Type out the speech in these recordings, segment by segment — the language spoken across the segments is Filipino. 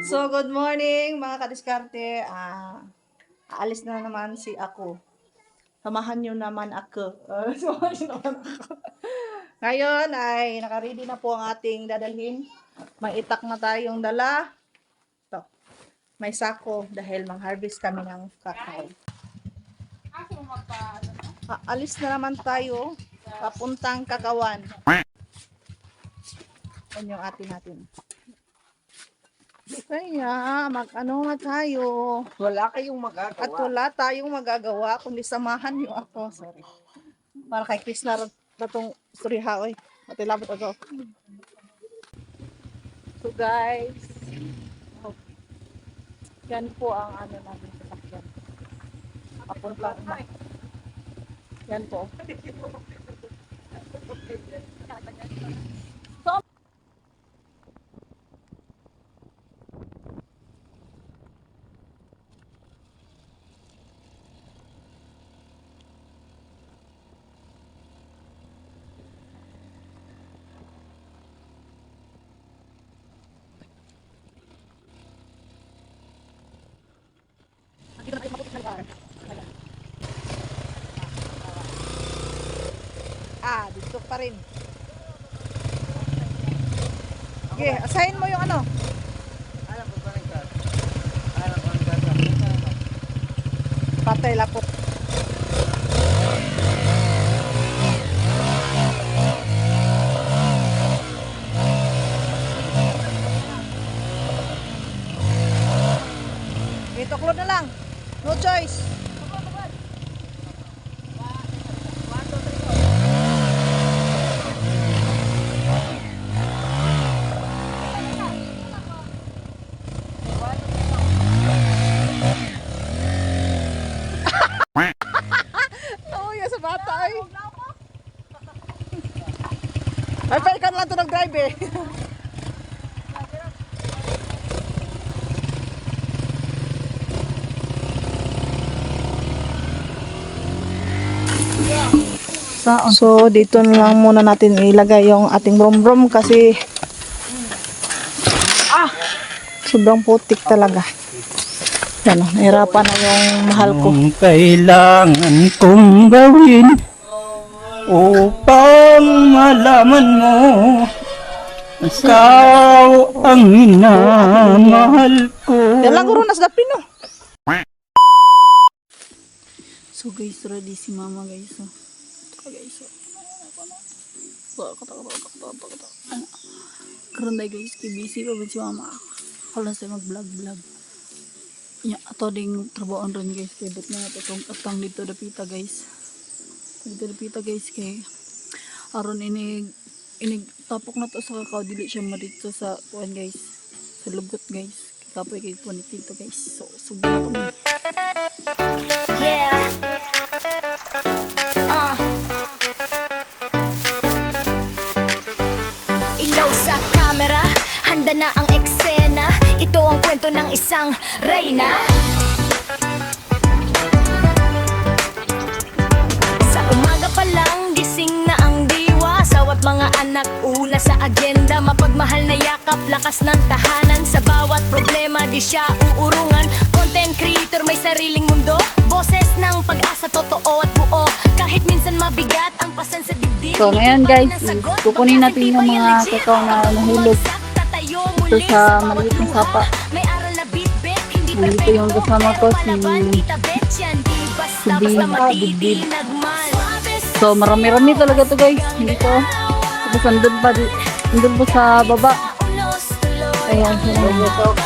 So, good morning mga kadiskarte. Aalis na naman si ako. Samahan nyo naman ako. Samahan nyo naman ako. Ngayon ay nakaready na po ang ating dadalhin. May itak na tayong dala. Ito. May sako dahil mang-harvest kami ng kakao. Aalis na naman tayo. Papuntang Kakawan. Yan yung atin natin. Kaya, mag-ano na tayo. Wala kayong magagawa. At wala tayong magagawa, kundi samahan niyo ako. Sorry. Para kay Chris na ratong story ha, oy. Matilabot ako. So guys, yan po ang ano namin sasakyan. Papunta na. Yan po. Dito pa rin. Okay, asahin mo yung ano. Alam ko pa rin ka. Alam ko rin ka. Patay lapot. Ituklod na lang. No choice. Ay, pa ikaw lang ito nag-drive eh. So, dito na lang muna natin ilagay yung ating brom-brom kasi sobrang putik talaga. Yan, nahirapan na yung mahal ko. Ang kailangan kong gawin upang malaman mo ikaw ang minamahal ko. Yan lang guro nas dapin no. So guys, ready si mama guys. Ito guys. Karon guys, busy pa ba si mama? Hala sa mag-vlog. Ya, ato ding trabaho ron guys. Kaya ba't na natin itong atang dito dapita guys. Dito dapita guys kay aron inig tapok na to sa kakao, dili siya marito sa kuan guys. Sa lugot guys. Kapoy kay kuan dito guys. So, subo na kami. Yeah. Ilaw sa camera, handa na ang eksena. Ito ang kwento ng isang reyna. Sa umaga pa lang, gising na ang diwa. Sawat mga anak, una sa agenda. Mapagmahal na yakap, lakas ng tahanan. Sa bawat problema, di siya uurungan. Content creator, may sariling mundo. Boses ng pag-asa, totoo at buo. Kahit minsan mabigat ang pasan sa dibdib. So ngayon guys, kukunin natin yung mga kakao na nahulog ito sa maliit na sapa. Nandito yung kasama ko si Dibdib. So marami-rami talaga to guys dito. Tapos andun pa sa baba. Ayan sila dito.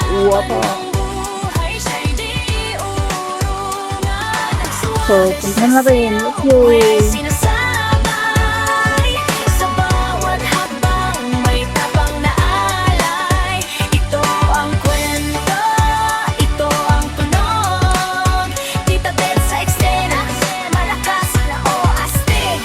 Uwata. So, puntahan natin. Let's go! Sa bawat habang may tabang na alay. Ito ang kwento, ito ang tunog. Tita Bet sa eksena, malakas na o astig.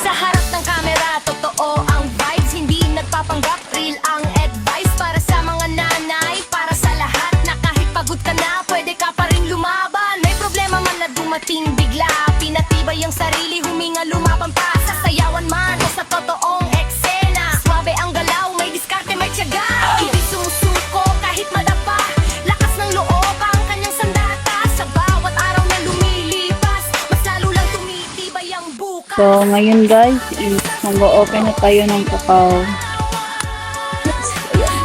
Sa harap ng kamera, totoo ang vibes. Hindi nagpapanggap, real ang advice. Para sa mga nanay, para sa lahat. Na kahit pagod ka na, pwede ka pa rin lumaban. May problema man na dumating bigla, pinatibay So, ngayon guys, is mag-open na tayo ng kakao.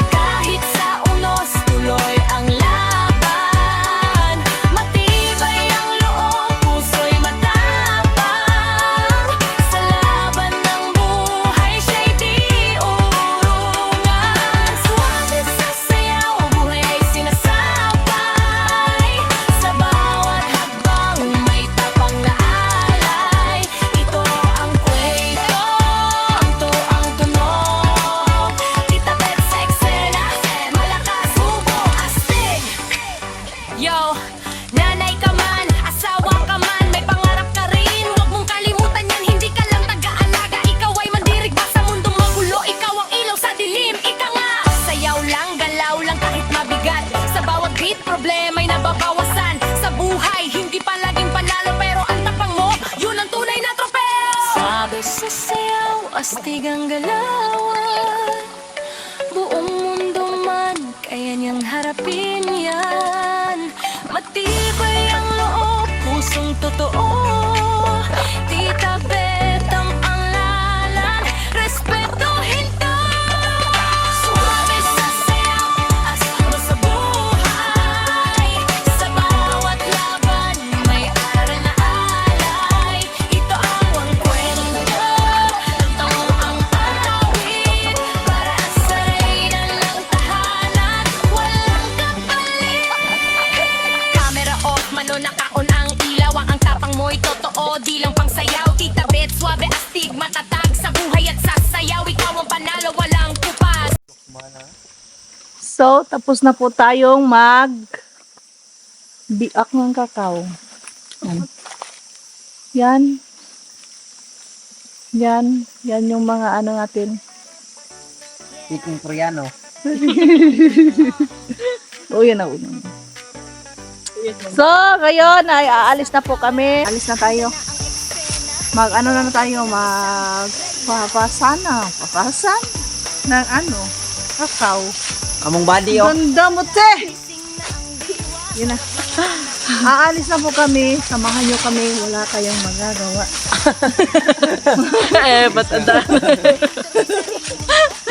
Kahit sa unos, tuloy ang laban. Matibay ang loob, puso'y matapang. Sa laban ng buhay, siya'y di urungan. Suwabe sa sayaw, buhay ay sinasabay. Sa bawat hakbang, may tapang na alay. Ito ang kwento, ito ang tunog. Tita Bet sa eksena, malakas, subo, astig. Yo, nanay ka man, asawa ka man, may pangarap ka rin. Huwag mong kalimutan yan, hindi ka lang taga-alaga. Ikaw ay mandirigma sa mundong magulo. Ikaw ang ilaw sa dilim, ika nga. Sayaw lang, galaw lang kahit mabigat. Sa bawat beat, problema'y nababawasan. Sa buhay, hindi palaging panalo, pero ang tapang mo, yun ang tunay na tropeo. Sabi sa sayaw, astig ang galawan. Buong mundo man, kaya niyang harapin yan. Matibay ang loob, pusong totoo. Tita Bet ang anglalan, respetuhin to. Suwabe sa sayaw, asmo sa buhay. Sa bawat laban, may aral na alay. Ito ang kwento, ito ang awit. Para sa reyna ng tahanan, walang kapalit. Camera off, mano nakaon ang ilaw. Ang tapang mo'y totoo, di lang pang sayaw. Tita Bet, suwabe, astig, matatag sa buhay at sa sayaw. Ikaw ang panalo, walang kupas. So, tapos na po tayong biak ng kakao. Yan. Yan. Yan yung mga ano natin. Speaking Koreano. O, yan na una. So, ngayon ay aalis na po kami. Alis na tayo. Mag-ano na tayo, papasan ng ano, kakao. Among body oh. Ganda mo, te! Yun na. Aalis na po kami. Samahan nyo kami. Wala kayong magagawa. Ba't anda?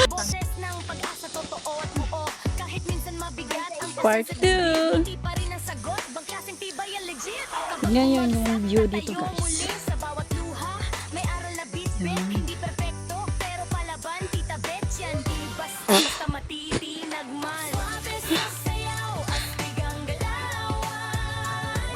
Boses ng pag-asa, totoo at buo. Kahit minsan mabigat ang Part pagsasabi, 2. hindi pa rin ang sagot. Bang klaseng tibay ang legit. Tingnan nyo yung view dito, Tayo guys. muli sa bawat luha. May aral na bit-bit, hindi perfecto, pero palaban, Tita Bet yan. Di basta matitinag man. Suwabe sa sayaw, astig ang galawan.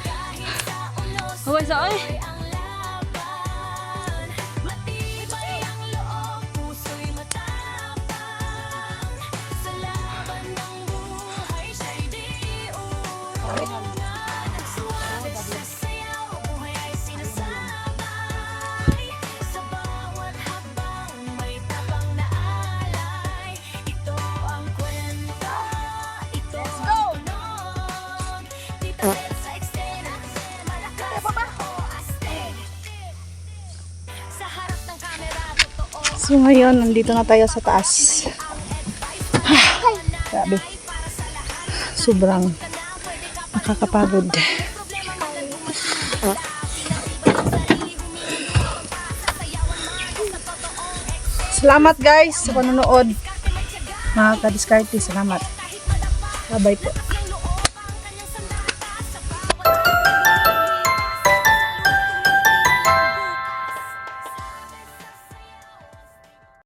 Kahit sa unos, Huwag sa ay. tuloy ang laban. Matibay ang loob, puso'y matapang. Sa laban ng buhay, siya'y di urungan. Suwabe sa sayaw, buhay ay sinasabay. Sa bawat habang, may tapang na alay. Ito ang kwento, ito ang tunog. Tita Bet sa eksena, malakas o astig. Sa harap ng kamera, totoo. So ngayon, nandito na tayo sa taas. Grabe. Sobrang nakakapagod. Salamat guys sa panonood. Mga kadiskarte, salamat. Bye-bye po.